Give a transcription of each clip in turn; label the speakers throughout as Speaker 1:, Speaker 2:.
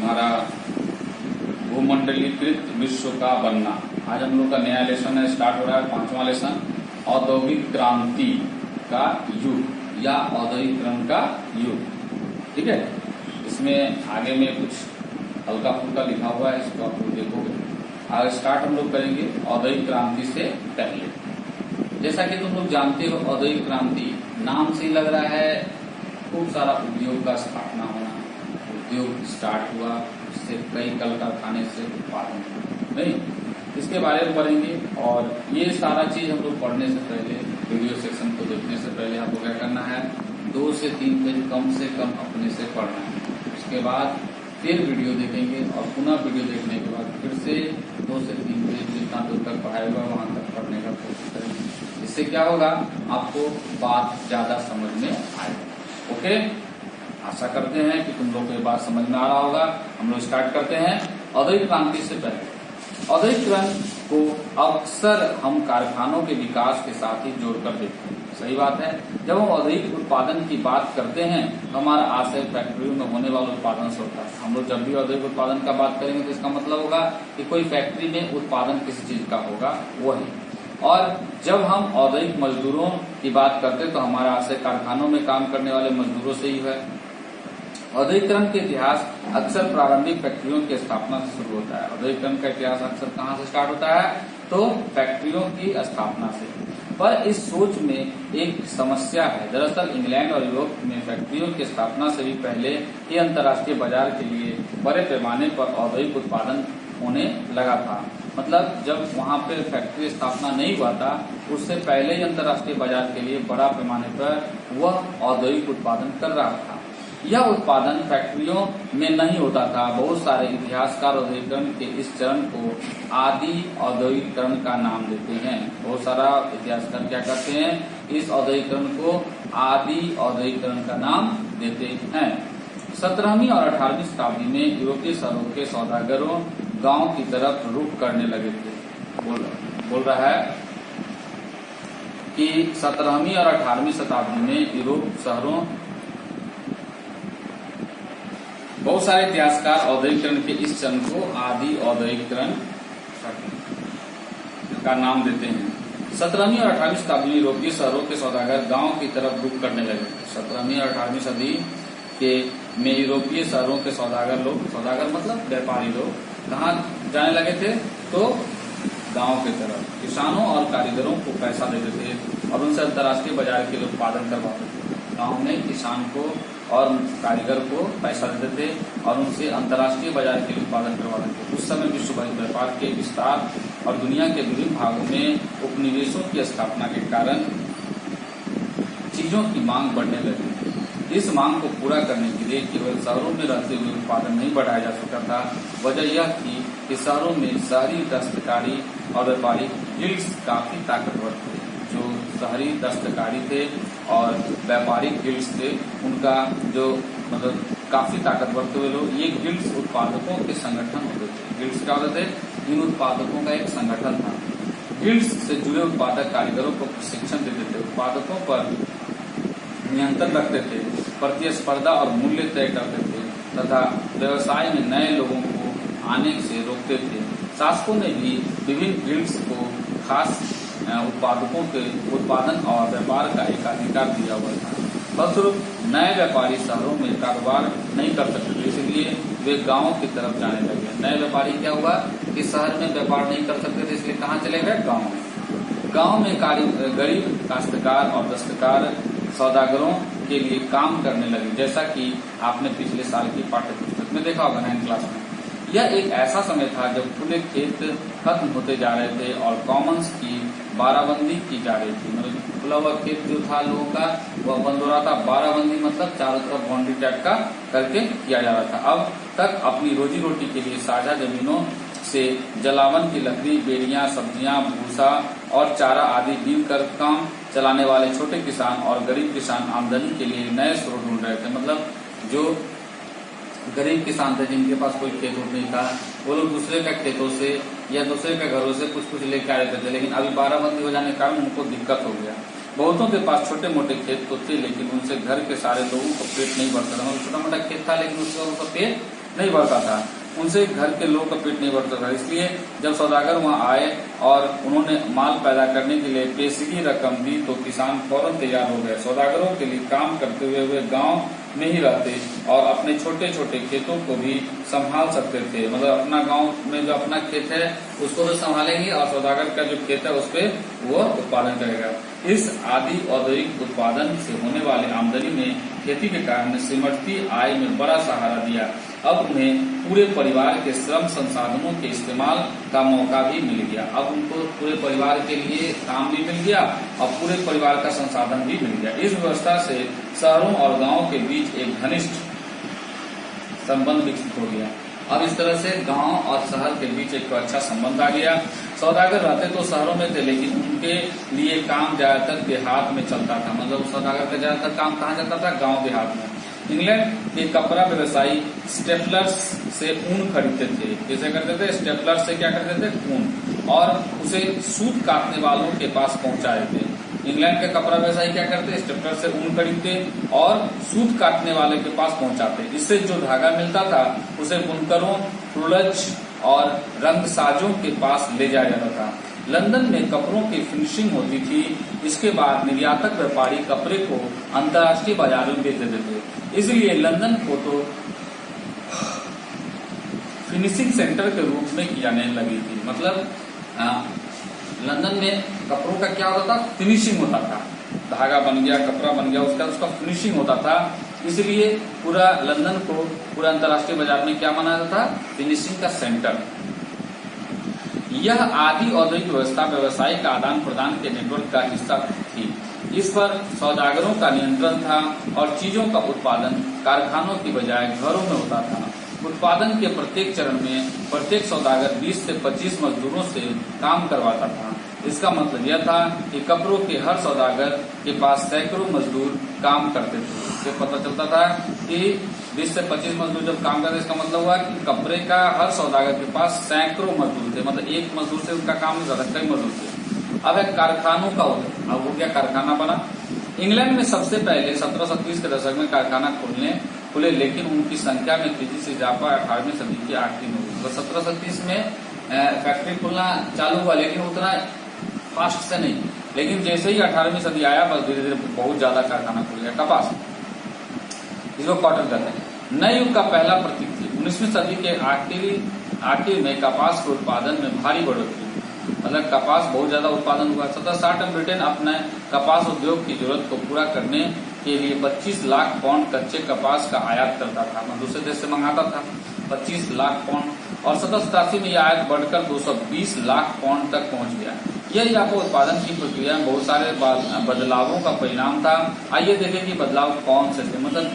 Speaker 1: हमारा भूमंडलीकृत विश्व का बनना। आज हम लोग का नया लेसन है, स्टार्ट हो रहा है 5वां लेसन, औद्योगिक क्रांति का युग या औद्योगिकरण का युग। ठीक है, इसमें आगे में कुछ हल्का फुल्का लिखा हुआ है, इसको आप लोग देखोगे। आज स्टार्ट हम लोग करेंगे औद्योगिक क्रांति से पहले। जैसा कि तुम लोग जानते हो, औद्योगिक क्रांति नाम से ही लग रहा है खूब सारा उद्योग का स्थापना होना, उद्योग स्टार्ट हुआ, उससे कई कल कारखाने से उत्पादन नहीं, इसके बारे में पढ़ेंगे। और ये सारा चीज हम लोग पढ़ने से पहले, वीडियो सेक्शन को देखने से पहले आपको क्या करना है, 2 से 3 पेज कम से कम अपने से पढ़ना है। उसके बाद फिर वीडियो देखेंगे और पुनः वीडियो देखने के बाद फिर से 2 से 3 पेज जितना दूर तक पढ़ाएगा वहां तक पढ़ने का कोशिश करेंगे। इससे क्या होगा, आपको बात ज्यादा समझ में आएगा। ओके, आशा करते हैं कि तुम लोग को ये बात समझ में आ रहा होगा। हम लोग स्टार्ट करते हैं औद्योगिक क्रांति से पहले। औद्योगिकरण को अक्सर हम कारखानों के विकास के साथ ही जोड़कर देखते हैं। सही बात है, जब हम औद्योगिक उत्पादन की बात करते हैं तो हमारा आशय फैक्ट्रियों में होने वाले उत्पादन से होता है। हम लोग जब भी औद्योगिक उत्पादन का बात करेंगे तो इसका मतलब होगा कि कोई फैक्ट्री में उत्पादन किसी चीज का होगा, वो है। और जब हम औद्योगिक मजदूरों की बात करते हैं तो हमारा आशय कारखानों में काम करने वाले मजदूरों से ही है। औद्योगिकरण के इतिहास अक्सर प्रारंभिक फैक्ट्रियों की स्थापना से शुरू होता है। औद्योगिकरण का इतिहास अक्सर कहाँ से स्टार्ट होता है, तो फैक्ट्रियों की स्थापना से। पर इस सोच में एक समस्या है। दरअसल इंग्लैंड और यूरोप में फैक्ट्रियों की स्थापना से भी पहले ये अंतर्राष्ट्रीय बाजार के लिए बड़े पैमाने पर औद्योगिक उत्पादन होने लगा था। मतलब जब वहाँ पे फैक्ट्री स्थापना नहीं हुआ था, उससे पहले ही अंतर्राष्ट्रीय बाजार के लिए बड़ा पैमाने पर वह औद्योगिक उत्पादन कर रहा था। यह उत्पादन फैक्ट्रियों में नहीं होता था। बहुत सारे इतिहासकार औद्योगिकरण के इस चरण को आदि औद्योगिकरण का नाम देते हैं। बहुत सारा इतिहासकार क्या करते हैं, इस औद्योगिकरण को आदि औद्योगिकरण का नाम देते हैं। 17वीं और 18वीं शताब्दी में यूरोपीय शहरों के सौदागरों गांव की तरफ रुख करने लगे थे। बोल रहा है कि 17वीं और 18वीं शताब्दी में यूरोप शहरों, बहुत सारे इतिहासकार औद्योगिकरण के इस चरण को आदि औद्योगिकरण का नाम देते हैं। 17वीं और 18वीं शताब्दी में यूरोपीय शहरों के सौदागर गांव की तरफ रुख करने लगे। 17वीं और 18वीं सदी के में यूरोपीय शहरों के सौदागर लोग, सौदागर मतलब व्यापारी लोग, कहाँ जाने लगे थे, तो गांव की तरफ। किसानों और कारीगरों को पैसा देते थे और उनसे अंतर्राष्ट्रीय बाजार के लिए उत्पादन करवाते थे। गांव में किसान को और कारीगर को पैसा देते थे और उनसे अंतर्राष्ट्रीय बाजार के लिए उत्पादन करवाते थे। उस समय विश्व व्यापार के विस्तार और दुनिया के विभिन्न भागों में उपनिवेशों की स्थापना के कारण चीजों की मांग बढ़ने लगी। इस मांग को पूरा करने के लिए केवल शहरों में रहते हुए उत्पादन नहीं बढ़ाया जा सकता था। वजह यह थी कि शहरों में शहरी दस्तकारी और व्यापारिक गिल्ड्स काफी ताकतवर थे। जो शहरी दस्तकारी थे और व्यापारिक गिल्ड्स थे, उनका जो मतलब काफी ताकतवर थे लोग, ये गिल्ड्स उत्पादकों के संगठन होते थे। गिल्ड्स क्या होते थे, इन उत्पादकों का एक संगठन था। गिल्ड्स से जुड़े उत्पादक कारीगरों को प्रशिक्षण देते थे, उत्पादकों पर नियंत्रण रखते थे, प्रतिस्पर्धा और मूल्य तय करते थे तथा व्यवसाय में नए लोगों को आने से रोकते थे। शासकों ने भी विभिन्न गिल्ड्स को खास उत्पादकों के उत्पादन और व्यापार का एकाधिकार दिया हुआ था। फलस्वरूप नए व्यापारी शहरों में कारोबार नहीं कर सकते थे, इसलिए वे गांव की तरफ जाने लगे। नए व्यापारी क्या हुआ कि शहर में व्यापार नहीं कर सकते थे, इसलिए कहाँ चले गए, गाँव में। गाँव में गरीब काश्तकार और दस्तकार सौदागरों के लिए काम करने लगे, जैसा कि आपने पिछले साल की पाठ्य पुस्तक में देखा होगा 9th क्लास में। यह एक ऐसा समय था जब खुले खेत खत्म होते जा रहे थे और कॉमन्स की बाराबंदी की जा रही थी। मतलब खुला हुआ खेत जो था लोगों का, वह बंद हो रहा था। बाराबंदी मतलब चारों तरफ बाउंड्री टाइप का करके किया जा रहा था। अब तक अपनी रोजी रोटी के लिए साझा जमीनों से जलावन की लकड़ी, बेड़ियां, सब्जियां, भूसा और चारा आदि बीन कर काम चलाने वाले छोटे किसान और गरीब किसान आमदनी के लिए नए स्रोत ढूंढ रहे थे। मतलब जो गरीब किसान थे जिनके पास कोई खेत नहीं था, वो लोग दूसरे का खेतों से या दूसरे के घरों से कुछ कुछ लेके आ रहे थे। लेकिन अभी बाराबंदी हो जाने के कारण उनको दिक्कत हो गया। बहुतों के पास छोटे मोटे खेत तो थे, लेकिन उनसे घर के सारे लोगों को पेट नहीं भरता था। मतलब छोटा मोटा खेत था लेकिन उसका पेट नहीं भरता था, उनसे घर के लोगों का पेट नहीं भरता था। इसलिए जब सौदागर वहां आए और उन्होंने माल पैदा करने के लिए पेशगी रकम दी तो किसान फौरन तैयार हो गए। सौदागरों के लिए काम करते हुए वे गांव में ही रहते और अपने छोटे छोटे खेतों को भी संभाल सकते थे। मतलब अपना गांव में जो अपना खेत है उसको तो संभालेंगे और सौदागर का जो खेत है उस पर वो उत्पादन करेगा। इस आदि औद्योगिक उत्पादन से होने वाली आमदनी ने खेती के कारण सिमटती आय में बड़ा सहारा दिया। अब उन्हें पूरे परिवार के श्रम संसाधनों के इस्तेमाल का मौका भी मिल गया। अब उनको पूरे परिवार के लिए काम भी मिल गया और पूरे परिवार का संसाधन भी मिल गया। इस व्यवस्था से शहरों और गांवों के बीच एक घनिष्ठ संबंध विकसित हो गया। अब इस तरह से गांव और शहर के बीच एक अच्छा संबंध आ गया। सौदागर रहते तो शहरों में थे, लेकिन उनके लिए काम ज्यादातर देहात में चलता था। मतलब सौदागर का ज्यादातर काम कहाँ जाता था? गांव देहात में। इंग्लैंड के कपड़ा व्यवसायी स्टेपलर्स से ऊन खरीदते थे। कैसे करते थे? स्टेपलर से क्या करते थे? ऊन, और उसे सूत काटने वालों के पास पहुंचाए थे। इंग्लैंड के कपड़ा व्यवसायी क्या करते? स्टेपलर से ऊन खरीदते और सूत काटने वाले के पास पहुंचाते। इससे जो धागा मिलता था उसे बुनकरों, फुलज और रंगसाजों के पास ले जाया जाता था। लंदन में कपड़ों की फिनिशिंग होती थी। इसके बाद निर्यातक व्यापारी कपड़े को अंतर्राष्ट्रीय बाजारों में बेच देते थे। इसलिए लंदन को तो फिनिशिंग सेंटर के रूप में की जाने लगी थी। मतलब लंदन में कपड़ों का क्या होता था? फिनिशिंग होता था। धागा बन गया, कपड़ा बन गया, उसका फिनिशिंग होता था। इसलिए पूरा लंदन को पूरा अंतर्राष्ट्रीय बाजार में क्या माना जाता था? फिनिशिंग का सेंटर। यह आदि औद्योगिक व्यवस्था व्यवसायिक आदान प्रदान के नेटवर्क का हिस्सा थी। इस पर सौदागरों का नियंत्रण था और चीजों का उत्पादन कारखानों की बजाय घरों में होता था। उत्पादन के प्रत्येक चरण में प्रत्येक सौदागर 20 से 25 मजदूरों से काम करवाता था। इसका मतलब यह था कि कपड़ों के हर सौदागर के पास सैकड़ों मजदूर काम करते थे। इससे पता चलता था कि 20 से 25 मजदूर जब काम करते, इसका मतलब हुआ कि कपड़े का हर सौदागर के पास सैकड़ों मजदूर थे। मतलब एक मजदूर से उनका काम नहीं होता, कई मजदूर थे। अब एक कारखानों का होता, अब वो क्या कारखाना बना। इंग्लैंड में सबसे पहले 1730 के दशक में कारखाना खुले, लेकिन उनकी संख्या में तेजी से इजाफा 18वीं सदी के आखिरी में हुआ। 1730 में फैक्ट्री खुलना चालू हुआ, लेकिन उतना फास्ट से नहीं। लेकिन जैसे ही 18वीं सदी आया, बस धीरे धीरे बहुत ज्यादा कारखाना खुल गया। कपास, इसको कॉटन कहते हैं, नए युग का पहला प्रतीक थी। 19वीं सदी के आखिर में कपास के उत्पादन में भारी बढ़ोतरी, मतलब कपास बहुत ज्यादा उत्पादन हुआ। 1760 में ब्रिटेन अपने कपास उद्योग की जरूरत को पूरा करने के लिए 25 लाख पाउंड कच्चे कपास का आयात करता था। मतलब दूसरे देश से मंगाता था 25 लाख पाउंड, और 1787 में यह आयात बढ़कर 220 लाख पाउंड तक पहुंच गया। यह यहाँ पर उत्पादन की प्रक्रिया में बहुत सारे बदलावों का परिणाम था। आइए देखें कि बदलाव कौन से थे। मतलब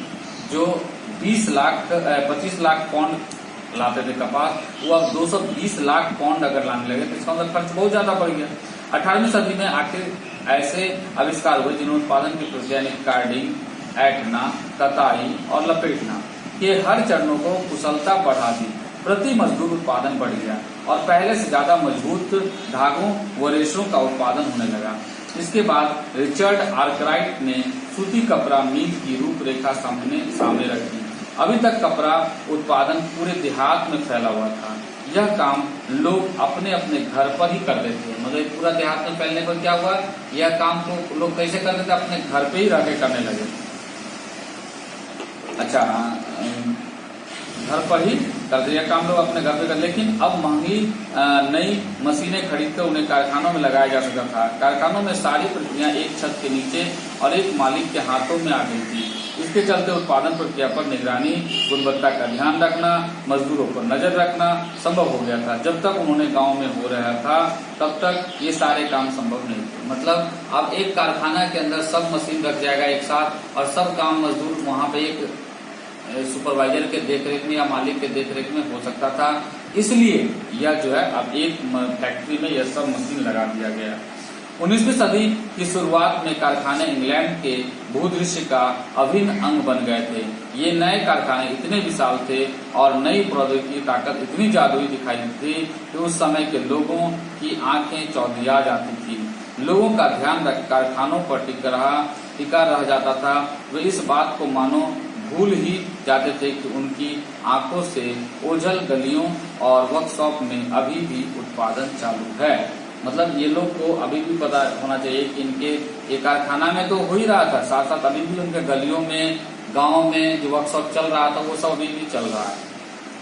Speaker 1: जो 25 लाख पाउंड लाते थे कपास, वो अब 220 लाख पाउंड अगर लाने लगे तो इसका मतलब खर्च बहुत ज्यादा बढ़ गया। 18वीं सदी में आखिर ऐसे आविष्कार हुए जिन्होंने उत्पादन की प्रक्रिया ने कार्डिंग, ऐंठना, कताई और लपेटना के हर चरणों को कुशलता बढ़ा दी। प्रति मजदूर उत्पादन बढ़ गया और पहले से ज्यादा मजबूत धागों व रेशों का उत्पादन होने लगा। इसके बाद रिचर्ड आर्कराइट ने सूती कपड़ा मिल की रूपरेखा सामने रखी। अभी तक कपड़ा उत्पादन पूरे देहात में फैला हुआ था। यह काम लोग अपने अपने घर पर ही करते थे। मतलब पूरा देहात में फैलने पर क्या हुआ, यह काम को लोग कैसे करते थे? अपने घर पे ही रह के करने लगे। अच्छा, घर पर ही करते, यह काम लोग अपने घर पे कर। लेकिन अब महंगी नई मशीनें खरीदकर उन्हें कारखानों में लगाया जा सकता था। कारखानों में सारी प्रक्रिया एक छत के नीचे और एक मालिक के हाथों में आ गई थी। इसके चलते उत्पादन प्रक्रिया पर निगरानी, गुणवत्ता का ध्यान रखना, मजदूरों पर नजर रखना संभव हो गया था। जब तक उन्होंने गांव में हो रहा था तब तक ये सारे काम संभव नहीं थे। मतलब अब एक कारखाना के अंदर सब मशीन रख जाएगा एक साथ और सब काम मजदूर वहां पे एक सुपरवाइजर के देखरेख में या मालिक के देखरेख में हो सकता था। इसलिए यह जो है अब एक फैक्ट्री में यह सब मशीन लगा दिया गया। 19वीं सदी की शुरुआत में कारखाने इंग्लैंड के भूदृश्य का अभिन्न अंग बन गए थे। ये नए कारखाने इतने विशाल थे और नई प्रौद्योगिकी की ताकत इतनी जादुई दिखाई देती थी कि उस समय के लोगों की आंखें चौंधिया जाती थी। लोगों का ध्यान कारखानों पर टिका रह जाता था। वे इस बात को मानो भूल ही जाते थे कि उनकी आंखों से ओझल गलियों और वर्कशॉप में अभी भी उत्पादन चालू है। मतलब ये लोग को अभी भी पता होना चाहिए कि इनके ये कारखाना में तो हो ही रहा था, साथ साथ अभी भी उनके गलियों में, गांव में जो वर्कशॉप चल रहा था वो सब अभी भी चल रहा है।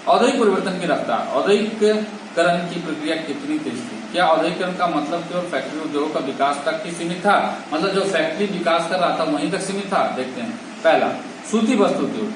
Speaker 1: औद्योगिक परिवर्तन की रफ्तार, औद्योगिकरण की प्रक्रिया कितनी तेज थी? क्या औद्योगिकरण का मतलब केवल फैक्ट्री उद्योग का विकास तक ही सीमित था? मतलब जो फैक्ट्री विकास कर रहा था वहीं तक सीमित था? देखते हैं। पहला, सूती वस्त्र उद्योग।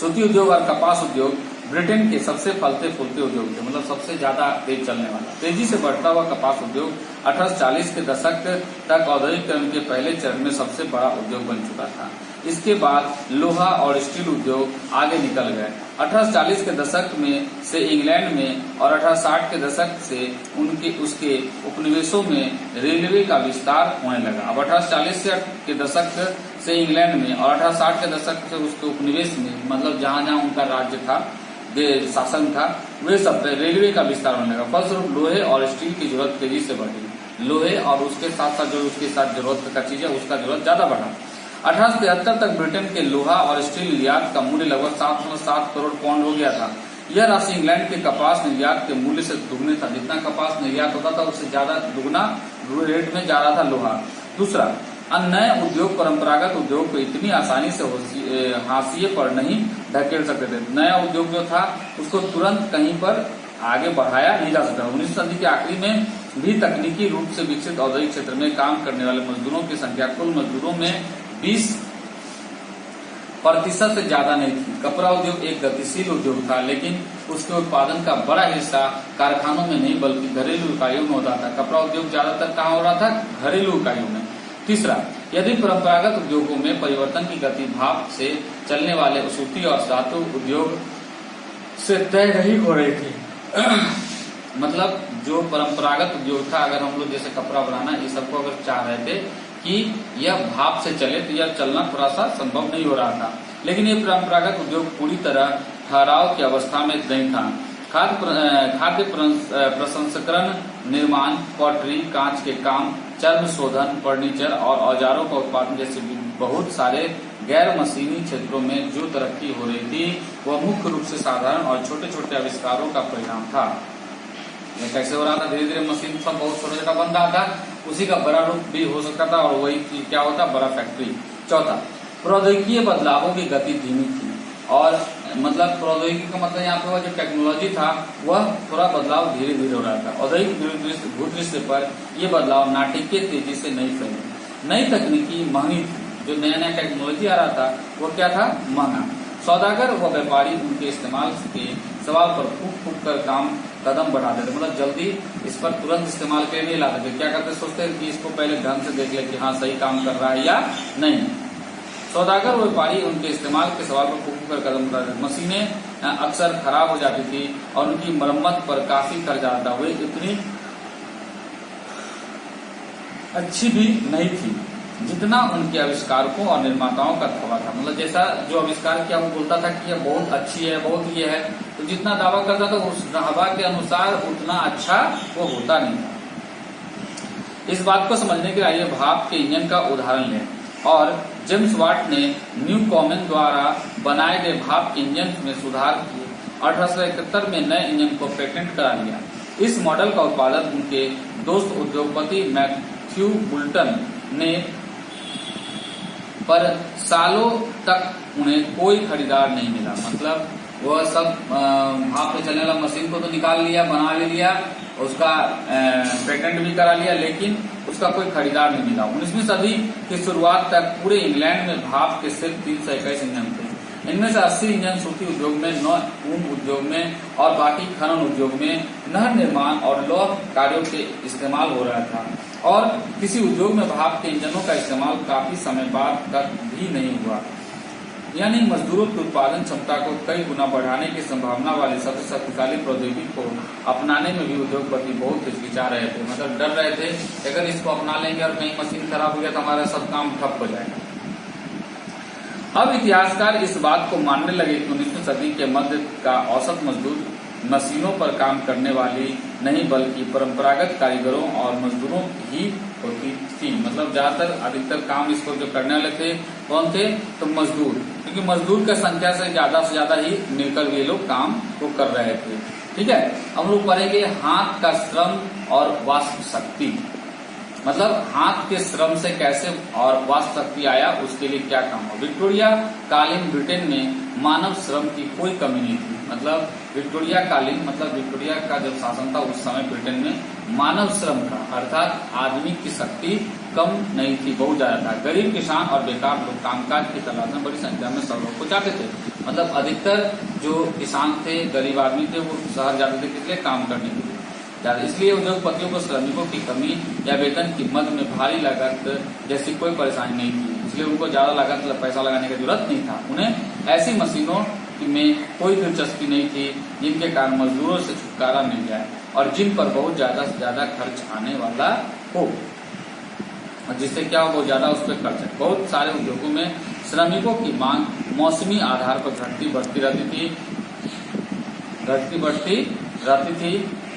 Speaker 1: सूती उद्योग और कपास उद्योग ब्रिटेन के सबसे फलते फूलते उद्योग थे, मतलब सबसे ज्यादा तेज चलने वाला। तेजी से बढ़ता हुआ कपास उद्योग 1840 के दशक तक औद्योगिकरण के पहले चरण में सबसे बड़ा उद्योग बन चुका था। इसके बाद लोहा और स्टील उद्योग आगे निकल गए। 1840 के दशक में से इंग्लैंड में और 1860 के दशक से उसके उपनिवेशों में रेलवे का विस्तार होने लगा। अब 1840 के दशक से इंग्लैंड में और 1860 के दशक से उसके उपनिवेश में, मतलब जहां जहां उनका राज्य था, शासन था, वे सब रेलवे का विस्तार होने लगा। फलस्वरूप लोहे और स्टील की जरूरत तेजी से बढ़ी। लोहे और उसके साथ साथ जो उसके साथ जरूरत का चीज है उसका जरूरत ज्यादा बढ़ा। 1873 तक ब्रिटेन के लोहा और स्टील निर्यात का मूल्य लगभग 7.7 करोड़ पाउंड हो गया था। यह राशि इंग्लैंड के कपास निर्यात के मूल्य से दुगने था। जितना कपास निर्यात होता था उससे ज्यादा दुगना रेट में जा रहा था लोहा। दूसरा, नए उद्योग परंपरागत उद्योग को इतनी आसानी से हाशिए पर नहीं ढकेल सकते थे। नया उद्योग जो था उसको तुरंत कहीं पर आगे बढ़ाया नहीं जा सकता। 19वीं सदी के आखिरी में भी तकनीकी रूप से विकसित औद्योगिक क्षेत्र में काम करने वाले मजदूरों की संख्या कुल मजदूरों में 20% से ज्यादा नहीं थी। कपड़ा उद्योग एक गतिशील उद्योग था, लेकिन उसके उत्पादन का बड़ा हिस्सा कारखानों में नहीं बल्कि घरेलू इकाइयों में होता था। कपड़ा उद्योग ज्यादातर कहाँ हो रहा था? घरेलू इकाइयों में। तीसरा, यदि परंपरागत उद्योगों में परिवर्तन की गति भाप से चलने वाले सूती और धातु उद्योग से तय नहीं हो रही थी मतलब जो परंपरागत उद्योग था, अगर हम लोग जैसे कपड़ा बनाना ये सबको अगर चाह रहे थे कि यह भाप से चले तो यह चलना थोड़ा सा संभव नहीं हो रहा था। लेकिन ये परंपरागत उद्योग पूरी तरह ठहराव की अवस्था में नहीं था। खाद्य प्रसंस्करण, निर्माण, पॉटरी, कांच के काम, चर्म शोधन, फर्नीचर और औजारों का उत्पादन जैसे बहुत सारे गैर मशीनी क्षेत्रों में जो तरक्की हो रही थी वह मुख्य रूप से साधारण और छोटे छोटे आविष्कारों का परिणाम था। यह कैसे हो रहा था? धीरे धीरे मशीन सब बहुत छोटा छोटा बन रहा था, उसी का बड़ा रूप भी हो सकता था और वही क्या होता? बड़ा फैक्ट्री। चौथा, प्रौद्योगिकीय बदलावों की गति धीमी थी और मतलब प्रौद्योगिकी का मतलब यहाँ पे जो टेक्नोलॉजी था वह थोड़ा बदलाव धीरे धीरे हो रहा था। औद्योगिक भूदृश्य पर यह बदलाव नाटकीय तेजी से नहीं फैले। नई तकनीकी महंगी थी, जो नया नया टेक्नोलॉजी आ रहा था वो क्या था? महंगा। सौदागर व व्यापारी उनके इस्तेमाल के सवाल पर फूक कर कदम बढ़ाते थे, मतलब जल्दी इस पर तुरंत इस्तेमाल के नहीं लाते थे। क्या करते? सोचते कि इसको पहले ढंग से देख ले कि हाँ सही काम कर रहा है या नहीं। सौदागर व व्यापारी उनके इस्तेमाल के सवाल पर फूक कर कदम बढ़ाते थे। मशीनें अक्सर खराब हो जाती थी और उनकी मरम्मत पर काफी खर्च आता था। वे इतनी अच्छी भी नहीं थी जितना उनके आविष्कारकों और निर्माताओं का दावा था। मतलब जैसा जो आविष्कार किया वो बोलता था कि यह बहुत अच्छी है, बहुत ये है, तो जितना दावा करता था उस दावा के अनुसार उतना अच्छा वो होता नहीं था। इस बात को समझने के लिए आइए भाप के इंजन का उदाहरण लें और जेम्स वाट ने न्यू कॉमन द्वारा बनाए गए भाप के इंजन में सुधार किए। 1871 में नए इंजन को पेटेंट करा लिया। इस मॉडल का उत्पादन उनके दोस्त उद्योगपति मैथ्यू बुल्टन ने, पर सालों तक उन्हें कोई खरीदार नहीं मिला। मतलब वह सब भाप पे चलने वाला मशीन को तो निकाल लिया, बना लिया, उसका पेटेंट भी करा लिया, लेकिन उसका कोई खरीदार नहीं मिला। 19वीं सदी की शुरुआत तक पूरे इंग्लैंड में भाप के सिर्फ 321 इंजन थे। इनमें से 80 इंजन सूती उद्योग में, 9 ऊन उद्योग में और बाकी खनन उद्योग में, नहर निर्माण और लौह कार्यों के इस्तेमाल हो रहा था। और किसी उद्योग में भाप के इंजनों का इस्तेमाल काफी समय बाद तक भी नहीं हुआ। यानी मजदूरों की उत्पादन क्षमता को कई गुना बढ़ाने की संभावना वाली सबसे शक्तिशाली प्रौद्योगिकी को अपनाने में भी उद्योगपति बहुत हिचकिचा रहे थे। मतलब डर रहे थे अगर इसको अपना लेंगे और कहीं मशीन खराब हो गया तो हमारा सब काम ठप हो जाएगा। अब इतिहासकार इस बात को मानने लगे कि 19वीं सदी के मध्य का औसत मजदूर मशीनों पर काम करने वाली नहीं बल्कि परंपरागत कारीगरों और मजदूरों ही होती थी। मतलब ज्यादातर अधिकतर काम इसको जो करने वाले थे कौन थे, तो मजदूर, क्योंकि मजदूर की संख्या से ज्यादा ही मिलकर ये लोग काम को कर रहे थे। ठीक है, हम लोग पढ़ेंगे हाथ का श्रम और वास्तु शक्ति। मतलब हाथ के श्रम से कैसे और वास्तु शक्ति आया, उसके लिए क्या काम हो। विक्टोरिया कालीन ब्रिटेन में मानव श्रम की कोई कमी नहीं थी। मतलब विक्टोरिया कालीन, मतलब विक्टोरिया का जब शासन था उस समय ब्रिटेन में मानव श्रम का अर्थात आदमी की शक्ति कम नहीं थी, बहुत ज्यादा था। गरीब किसान और बेकार लोग कामकाज की तलाश में बड़ी संख्या में शहरों को जाते थे। मतलब अधिकतर जो किसान थे, गरीब आदमी थे, वो शहर जाते थे किस लिए, काम करने के लिए। इसलिए उद्योगपतियों को श्रमिकों की कमी या वेतन की मद में भारी लागत जैसी कोई परेशानी नहीं थी, इसलिए उनको ज्यादा लागत पैसा लगाने की जरूरत नहीं था। उन्हें ऐसी मशीनों में कोई दिलचस्पी नहीं थी जिनके कारण मजदूरों से छुटकारा मिल जाए और जिन पर बहुत ज्यादा से ज्यादा खर्च आने वाला हो, जिससे क्या हो, बहुत ज्यादा उस पर खर्च है। बहुत सारे उद्योगों में श्रमिकों की मांग मौसमी आधार पर घटती बढ़ती रहती थी।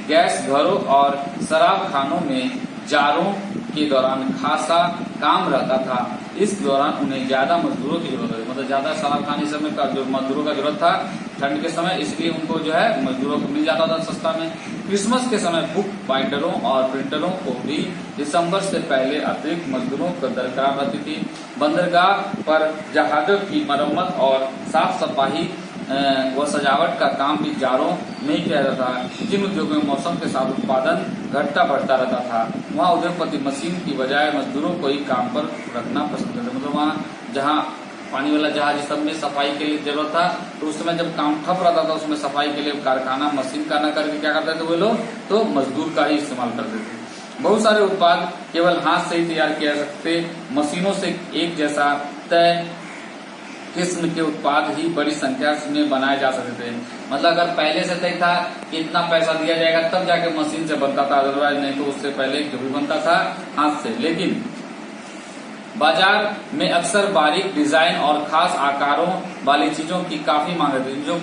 Speaker 1: गैस घरों और शराब खानों में जाड़ों के दौरान खासा काम रहता था। इस दौरान उन्हें ज्यादा मजदूरों की जरूरत है, मतलब ज्यादा शराब खाने समय का जो मजदूरों का जरूरत था ठंड के समय, इसलिए उनको जो है मजदूरों को मिल जाता था सस्ता में। क्रिसमस के समय बुक बाइंडरों और प्रिंटरों को भी दिसंबर से पहले अतिरिक्त मजदूरों को दरकार रहती थी। बंदरगाह पर जहाजों की मरम्मत और साफ सफाई व सजावट का काम भी जाड़ों में ही किया जाता था। जिन उद्योगों में मौसम के साथ उत्पादन घटता बढ़ता रहता था, वहाँ उद्योगपति मशीन की बजाय मजदूरों को ही काम पर रखना पसंद करते। मतलब वहाँ जहाँ पानी वाला जहाज सब में सफाई के लिए जरूरत था, तो उस समय जब काम ठप रहता था उसमें सफाई के लिए कारखाना मशीन का न करके क्या करते थे वो लोग, तो मजदूर का ही इस्तेमाल करते थे। बहुत सारे उत्पाद केवल हाथ से ही तैयार किया जा सकते, मशीनों से एक जैसा तय किस्म के उत्पाद ही बड़ी संख्या में बनाए जा सकते थे। मतलब अगर पहले से तय था कि इतना पैसा दिया जाएगा तब जाके मशीन से बनता था, अदरवाइज नहीं तो उससे पहले जो भी बनता था हाथ से। लेकिन बाजार में अक्सर बारीक डिजाइन और खास आकारों वाली चीजों की काफी मांग थी। जो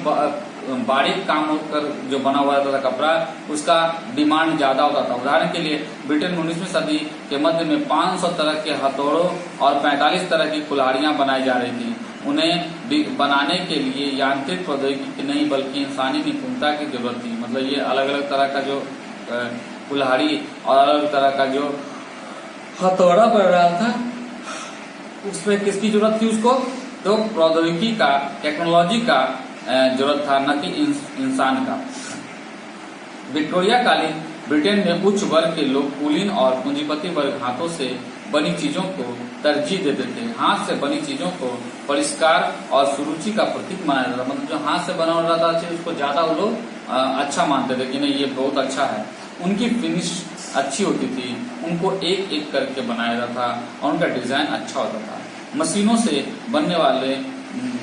Speaker 1: बारीक काम होकर जो बना हुआ रहता था कपड़ा, उसका डिमांड ज्यादा होता था। उदाहरण के लिए ब्रिटेन में 19वीं सदी के मध्य में 500 तरह के हथौड़ों और 45 तरह की कुल्हाड़ियां बनाई जा रही थी। उन्हें बनाने के लिए यांत्रिक प्रौद्योगिकी की नहीं बल्कि इंसानी निपुणता की जरूरत थी। मतलब ये अलग अलग तरह का जो कुल्हाड़ी और अलग अलग तरह का जो हथौड़ा बन रहा था, उसमें किसकी जरूरत थी उसको, तो प्रौद्योगिकी का, टेक्नोलॉजी का जरूरत था, न कि इंसान का। विक्टोरिया कालीन ब्रिटेन में उच्च वर्ग के लोग कुलीन और पूंजीपति वर्ग हाथों से बनी चीजों को तरजीह देते थे। हाथ से बनी चीजों को परिष्कार और सुरुचि का प्रतीक माना जाता था। मतलब जो हाथ से बना हुआ रहता था उसको ज्यादा वो लोग अच्छा मानते थे कि नहीं ये बहुत अच्छा है। उनकी फिनिश अच्छी होती थी, उनको एक एक करके बनाया जाता था और उनका डिजाइन अच्छा होता था। मशीनों से बनने वाले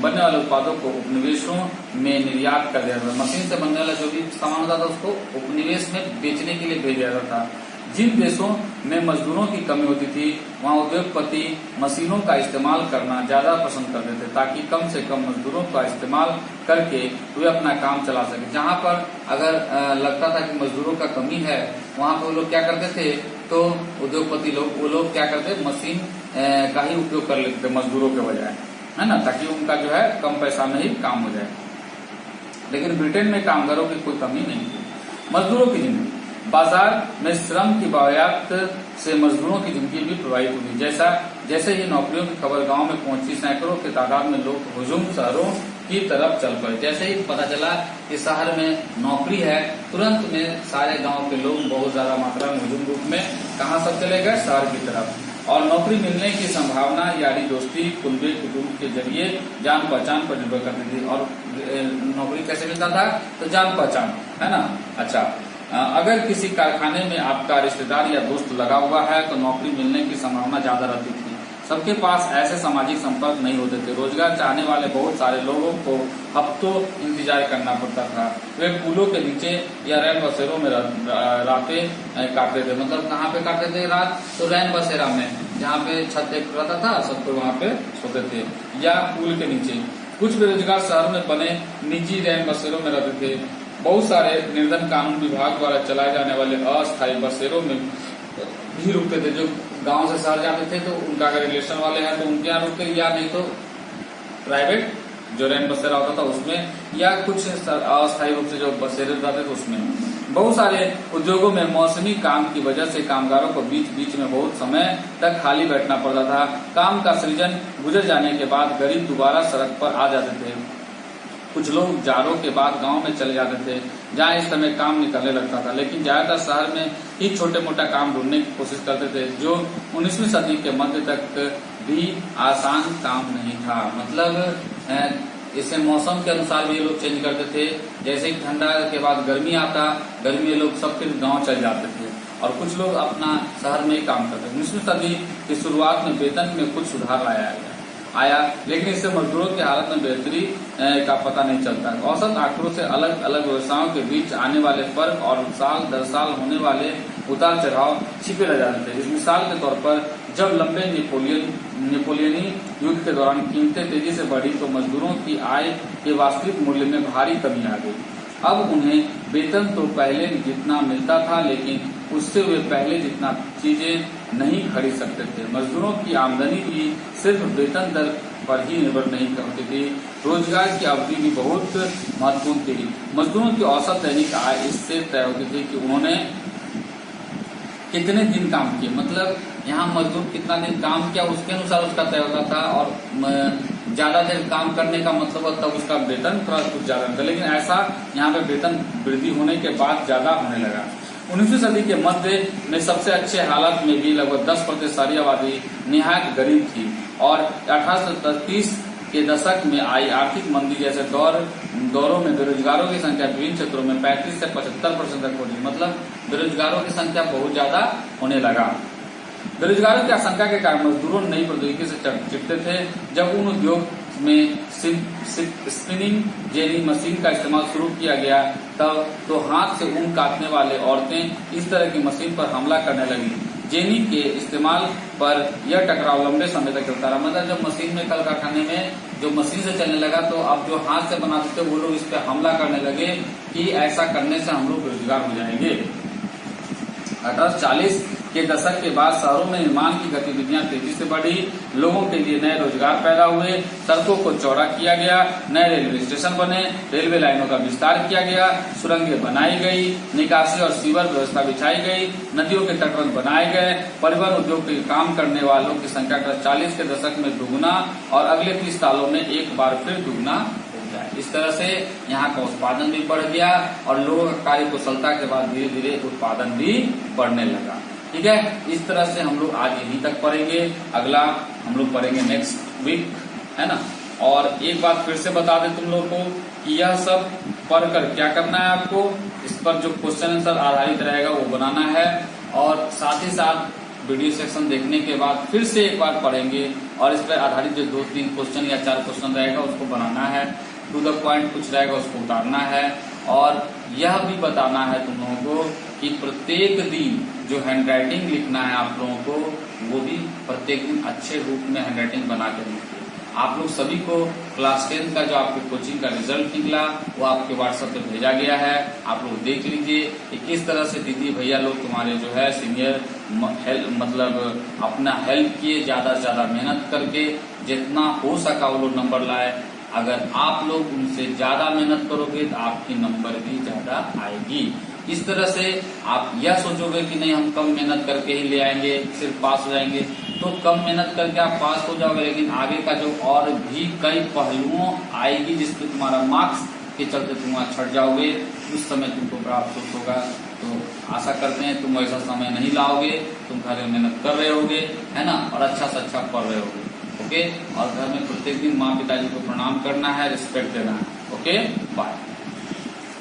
Speaker 1: उत्पादों को उपनिवेशों में निर्यात कर दिया जाता था। मशीन से बनने वाला जो भी सामान होता था उसको उपनिवेश में बेचने के लिए भेजा जाता था। जिन देशों में मजदूरों की कमी होती थी वहाँ उद्योगपति मशीनों का इस्तेमाल करना ज्यादा पसंद करते थे, ताकि कम से कम मजदूरों का इस्तेमाल करके वे अपना काम चला सके। जहाँ पर अगर लगता था कि मजदूरों का कमी है, वहाँ पर वो लोग क्या करते थे, तो उद्योगपति लोग वो लोग क्या करते, मशीन का ही उपयोग कर लेते थे मजदूरों के बजाय, है ना, ताकि उनका जो है कम पैसा में ही काम हो जाए। लेकिन ब्रिटेन में कामगारों की कोई कमी नहीं थी। मजदूरों की जिंदगी, बाजार में श्रम की बायात से मजदूरों की जिंदगी भी प्रभावित हुई। जैसे ही नौकरियों की खबर गांव में पहुंची, सैकड़ों की तादाद में लोग हुजूम शहरों की तरफ चल पड़े। जैसे ही पता चला कि शहर में नौकरी है, तुरंत में सारे गांव के लोग बहुत ज्यादा मात्रा में हुजूम रूप में कहाँ सब चले गए, शहर की तरफ। और नौकरी मिलने की संभावना यारी दोस्ती कुलबे कुटुंब के जरिए जान पहचान पर निर्भर करती थी। और नौकरी कैसे मिलता था, तो जान पहचान, है ना। अच्छा, अगर किसी कारखाने में आपका रिश्तेदार या दोस्त लगा हुआ है तो नौकरी मिलने की संभावना ज्यादा रहती थी। सबके पास ऐसे सामाजिक संपर्क नहीं होते थे। रोजगार चाहने वाले बहुत सारे लोगों को हफ्तों इंतजार करना पड़ता था। वे पुलों के नीचे या रैन बसेरों में रातें काटते थे। मतलब कहाँ पे काटते थे रात, तो रैन बसेरा में, जहाँ पे छत एक रहता था सबको वहाँ पे सोते थे, या पुल के नीचे। कुछ बेरोजगार शहरों में बने निजी रैन बसेरों में रहते थे। बहुत सारे निर्धन कानून विभाग द्वारा चलाए जाने वाले अस्थायी बसेरों में भी रुकते थे। जो गांव से शहर जाते थे तो उनका अगर रिलेशन वाले हैं तो उनके यहाँ रुकते, या नहीं तो प्राइवेट जो रैन बसेरा होता था उसमें, या कुछ अस्थायी रूप से जो बसेरे जाते थे उसमें। बहुत सारे उद्योगों में मौसमी काम की वजह से कामगारों को बीच बीच में बहुत समय तक खाली बैठना पड़ता था। काम का सृजन गुजर जाने के बाद गरीब दोबारा सड़क पर आ जाते थे। कुछ लोग जाड़ों के बाद गांव में चले जाते थे जहां इस समय काम निकलने लगता था, लेकिन ज्यादातर शहर में ही छोटे मोटा काम ढूंढने की कोशिश करते थे, जो 19वीं सदी के मध्य तक भी आसान काम नहीं था। मतलब इसे मौसम के अनुसार भी ये लोग चेंज करते थे। जैसे कि ठंडा के बाद गर्मी आता, गर्मी में लोग सब फिर गांव चले जाते थे और कुछ लोग अपना शहर में ही काम करते थे। 19वीं सदी की शुरुआत में वेतन में कुछ सुधार आया, लेकिन इससे मजदूरों की हालत में बेहतरी का पता नहीं चलता। औसत आंकड़ों से अलग अलग व्यवसायों के बीच आने वाले फर्क और साल दर साल होने वाले उतार चढ़ाव छिपे रह जाते थे। इस मिसाल के तौर पर जब लंबे नेपोलियनी युद्ध के दौरान कीमतें तेजी से बढ़ी तो मजदूरों की आय के वास्तविक मूल्य में भारी कमी आ गई। अब उन्हें वेतन तो पहले जितना मिलता था, लेकिन उससे वे पहले जितना चीजें नहीं खरीद सकते थे। मजदूरों की आमदनी भी सिर्फ वेतन दर पर ही निर्भर नहीं करती थी, रोजगार की अवधि भी बहुत महत्वपूर्ण थी। मजदूरों की औसत दैनिक आय इससे तय होती थी कि उन्होंने कितने दिन काम किए। मतलब यहाँ मजदूर कितना दिन काम किया उसके अनुसार उसका तय होता था, और ज्यादा देर काम करने का मतलब तब उसका वेतन थोड़ा कुछ ज्यादा था। लेकिन ऐसा यहाँ पे वेतन वृद्धि होने के बाद ज्यादा होने लगा। 19वीं सदी के मध्य में सबसे अच्छे हालत में भी लगभग 10% शहरी आबादी निहायत गरीब थी, और 1830 के दशक में आई आर्थिक मंदी जैसे दौरों में बेरोजगारों की संख्या विभिन्न क्षेत्रों में 35 से 75% तक पहुंची। मतलब बेरोजगारों की संख्या बहुत ज्यादा होने लगा। बेरोजगारों की आशंका के कारण मजदूरों ने नई प्रौद्योगिकी से चिपटे थे। जब उन उद्योग में स्पिनिंग जेनी मशीन का इस्तेमाल शुरू किया गया तब तो हाथ से ऊन काटने वाले औरतें इस तरह की मशीन पर हमला करने लगी। जेनी के इस्तेमाल पर यह टकराव लंबे समय तक चलता रहा। मतलब जब मशीन में कल कारखाने में जो मशीन से चलने लगा तो अब जो हाथ से बनाते थे वो लोग इस पर हमला करने लगे कि ऐसा करने से हम लोग बेरोजगार हो जाएंगे। 1840 के दशक के बाद शहरों में निर्माण की गतिविधियां तेजी से बढ़ी, लोगों के लिए नए रोजगार पैदा हुए, सड़कों को चौड़ा किया गया, नए रेलवे स्टेशन बने, रेलवे लाइनों का विस्तार किया गया, सुरंगें बनाई गई, निकासी और सीवर व्यवस्था बिछाई गई, नदियों के तटबंध बनाए गए, परिवहन उद्योग के काम करने वालों की संख्या 40 के दशक में दुगुना और अगले 30 सालों में एक बार फिर दुगुना। इस तरह से यहाँ का उत्पादन भी बढ़ गया और लोगों का कार्य कुशलता के बाद धीरे धीरे उत्पादन भी बढ़ने लगा। ठीक है, इस तरह से हम लोग आज यहीं तक पढ़ेंगे, अगला हम लोग पढ़ेंगे नेक्स्ट वीक, है ना। और एक बात फिर से बता दें तुम लोग को कि यह सब पढ़कर क्या करना है आपको, इस पर जो क्वेश्चन आंसर आधारित रहेगा वो बनाना है, और साथ ही साथ वीडियो सेक्शन देखने के बाद फिर से एक बार पढ़ेंगे और इस पर आधारित जो 2-3 क्वेश्चन या 4 क्वेश्चन रहेगा उसको बनाना है, टू द पॉइंट कुछ रहेगा उसको उतारना है। और यह भी बताना है तुम लोगों को कि प्रत्येक दिन जो हैंडराइटिंग लिखना है आप लोगों को, वो भी प्रत्येक दिन अच्छे रूप में हैंडराइटिंग बना कर लिखिए। आप लोग सभी को क्लास 10 का जो आपके कोचिंग का रिजल्ट निकला वो आपके व्हाट्सएप पे भेजा गया है, आप लोग देख लीजिए कि किस तरह से दीदी भैया लोग तुम्हारे जो है सीनियर मतलब अपना हेल्प किए, ज्यादा से ज्यादा मेहनत करके जितना हो सका वो लोग नंबर लाए। अगर आप लोग उनसे ज्यादा मेहनत करोगे तो आपकी नंबर भी ज्यादा आएगी। इस तरह से आप यह सोचोगे कि नहीं हम कम मेहनत करके ही ले आएंगे सिर्फ पास हो जाएंगे, तो कम मेहनत करके आप पास हो जाओगे, लेकिन आगे का जो और भी कई पहलुओं आएगी जिसपे तुम्हारा मार्क्स के चलते तुम छट जाओगे, उस समय तुमको बड़ा अफसोस होगा। तो आशा करते हैं तुम ऐसा समय नहीं लाओगे, तुम घर में मेहनत कर रहे होगे, है ना, और अच्छा से अच्छा पढ़ रहे होगे। ओके, और घर में प्रत्येक दिन माँ पिताजी को प्रणाम करना है, रिस्पेक्ट देना है। Okay, bye.